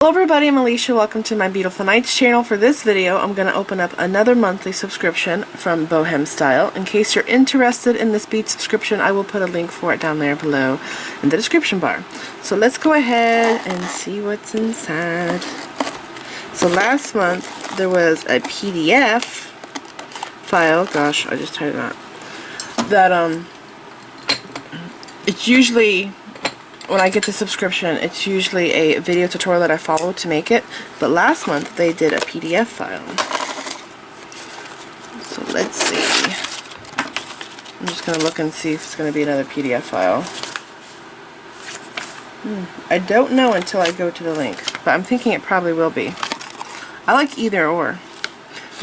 Hello everybody, I'm Alicia. Welcome to my Beautiful Nights channel. For this video, I'm going to open up another monthly subscription from BohemStyle. In case you're interested in this bead subscription, I will put a link for it down there below in the description bar. So let's go ahead and see what's inside. So last month, there was a PDF file. Gosh, I just tied it out. That, it's usually... when I get the subscription, it's usually a video tutorial that I follow to make it. But last month, they did a PDF file. So let's see. I'm just going to look and see if it's going to be another PDF file. I don't know until I go to the link. But I'm thinking it probably will be. I like either or.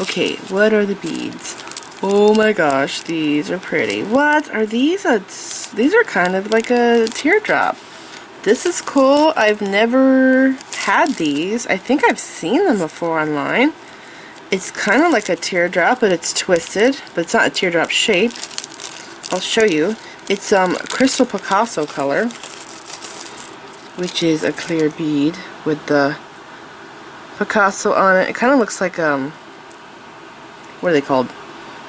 Okay, what are the beads? Oh my gosh, these are pretty. What are these? These are kind of like a teardrop. This is cool. I've never had these. I think I've seen them before online. It's kind of like a teardrop, but it's twisted. But it's not a teardrop shape. I'll show you. It's Crystal Picasso color, which is a clear bead with the Picasso on it. It kind of looks like what are they called?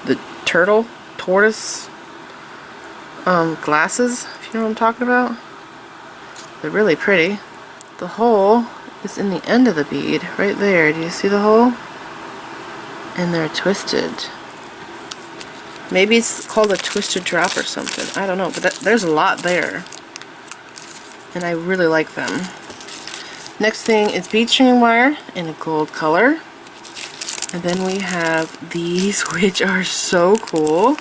The tortoise glasses, if you know what I'm talking about. They're really pretty. The hole is in the end of the bead, right there. Do you see the hole? And they're twisted. Maybe it's called a twisted drop or something. I don't know, but there's a lot there. And I really like them. Next thing is bead string wire in a gold color. And then we have these, which are so cool.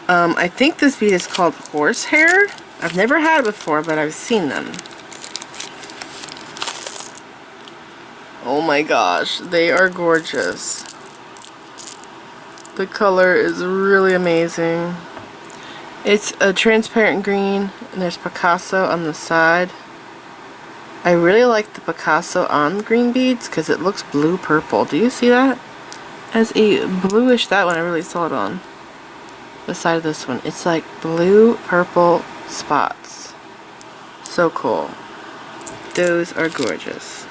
I think this bead is called horsehair. I've never had it before, but I've seen them. Oh my gosh, they are gorgeous. The color is really amazing. It's a transparent green, and there's Picasso on the side. I really like the Picasso on green beads because it looks blue-purple. Do you see that? As a bluish, that one I really saw it on. The side of this one. It's like blue-purple spots. So cool. Those are gorgeous.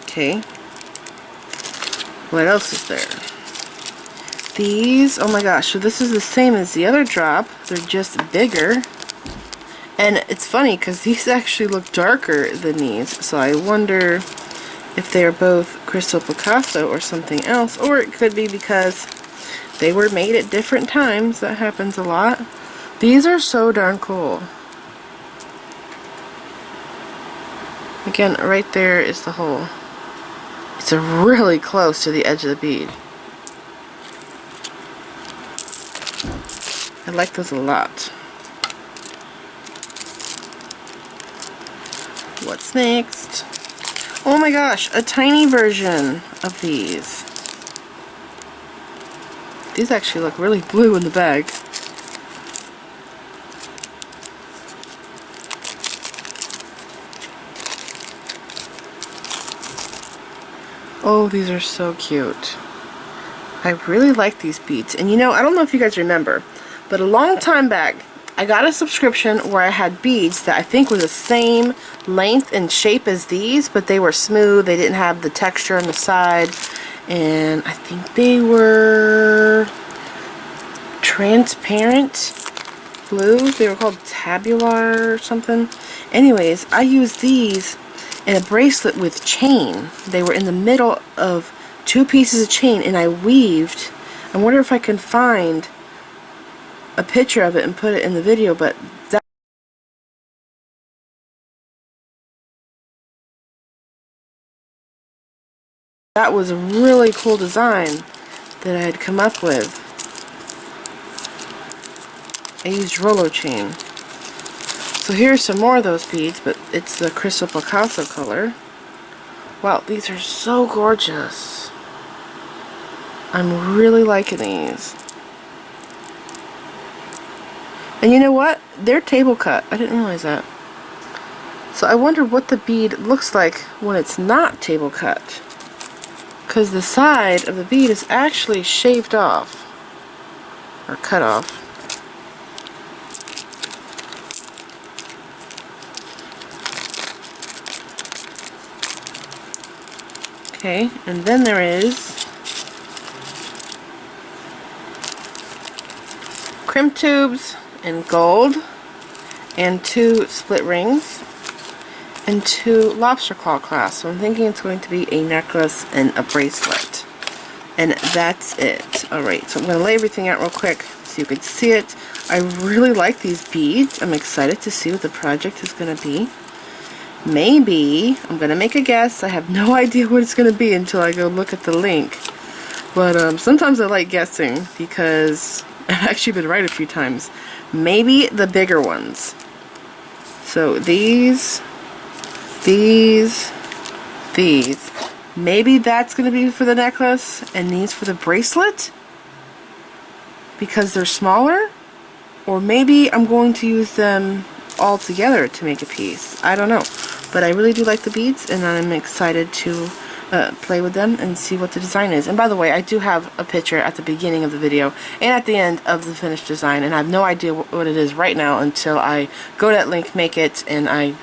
Okay. What else is there? These, oh my gosh, so this is the same as the other drop. They're just bigger. And it's funny because these actually look darker than these. So I wonder if they're both Crystal Picasso or something else, or it could be because they were made at different times. That happens a lot. These are so darn cool. Again, right there is the hole. It's really close to the edge of the bead. I like those a lot. What's next? Oh my gosh, a tiny version of these. These actually look really blue in the bag. Oh, these are so cute. I really like these beads. And you know, I don't know if you guys remember, but a long time back, I got a subscription where I had beads that I think were the same length and shape as these, but they were smooth. They didn't have the texture on the side. And I think they were transparent blue. They were called tabular or something. Anyways, I used these in a bracelet with chain. They were in the middle of two pieces of chain, and I weaved. I wonder if I can find a picture of it and put it in the video, but that was a really cool design that I had come up with. I used Rolo chain. So here's some more of those beads, but it's the Crystal Picasso color. Wow, these are so gorgeous. I'm really liking these. And you know what? They're table cut. I didn't realize that. So I wonder what the bead looks like when it's not table cut. Because the side of the bead is actually shaved off. Or cut off. Okay, and then there is crimp tubes in gold, and 2 split rings, and 2 lobster claw clasps. So I'm thinking it's going to be a necklace and a bracelet. And that's it. Alright, so I'm going to lay everything out real quick so you can see it. I really like these beads. I'm excited to see what the project is going to be. Maybe, I'm going to make a guess. I have no idea what it's going to be until I go look at the link. But sometimes I like guessing because I've actually been right a few times. Maybe the bigger ones. So these. Maybe that's going to be for the necklace and these for the bracelet because they're smaller. Or maybe I'm going to use them all together to make a piece. I don't know. But I really do like the beads, and I'm excited to play with them and see what the design is. And by the way, I do have a picture at the beginning of the video and at the end of the finished design, and I have no idea what it is right now until I go to that link, make it, and I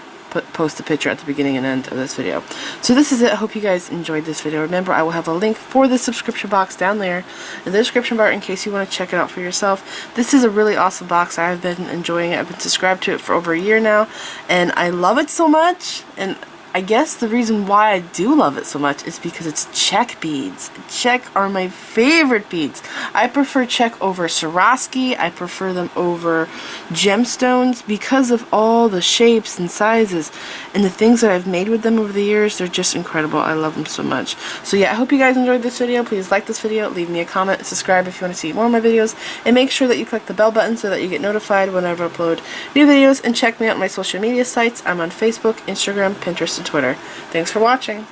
post the picture at the beginning and end of this video. So this is it. I hope you guys enjoyed this video. Remember, I will have a link for the subscription box down there in the description bar in case you want to check it out for yourself. This is a really awesome box. I've been enjoying it. I've been subscribed to it for over a year now, and I love it so much. And I guess the reason why I do love it so much is because it's check beads. Check are my favorite beads. I prefer check over Swarovski. I prefer them over gemstones because of all the shapes and sizes and the things that I've made with them over the years. They're just incredible. I love them so much. So yeah, I hope you guys enjoyed this video. Please like this video, leave me a comment, subscribe if you want to see more of my videos, and make sure that you click the bell button so that you get notified whenever I upload new videos. And check me out on my social media sites. I'm on Facebook, Instagram, Pinterest, and Twitter. Thanks for watching.